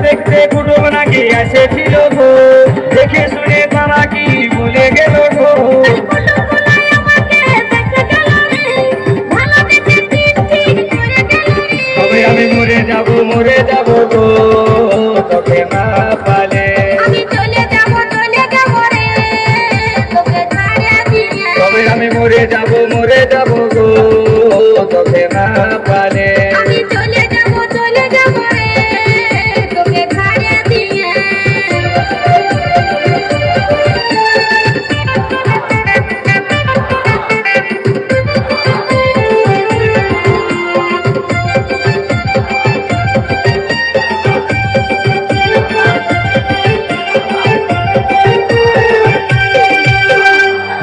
দেখতে কুটুম নাকি এসেছিল গো, দেখে শুনে তারা কি বলে গেল গো। তবে আমি মরে যাব গো, তোকে না পালে। তবে আমি মরে যাব গো, তোকে না পালে।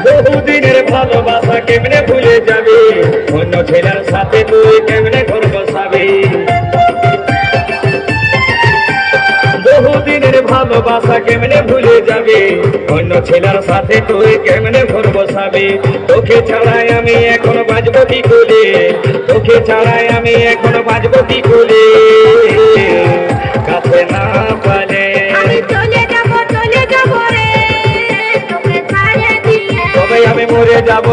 বহুদিনের ভালোবাসা কেমনে ভুলে যাবে, অন্য ছেলের সাথে তুই কেমনে ঘর বসাবি। বহুদিনের ভালোবাসা কেমনে ভুলে যাবে, অন্য ছেলের সাথে তুই কেমনে ঘর বসাবি। তোকে ছাড়াই আমি এখন বাঁচবো কি করে, তোকে ছাড়াই আমি এখন বাঁচবো কি করে, কাছে না পালে। তবে আমি মরে যাব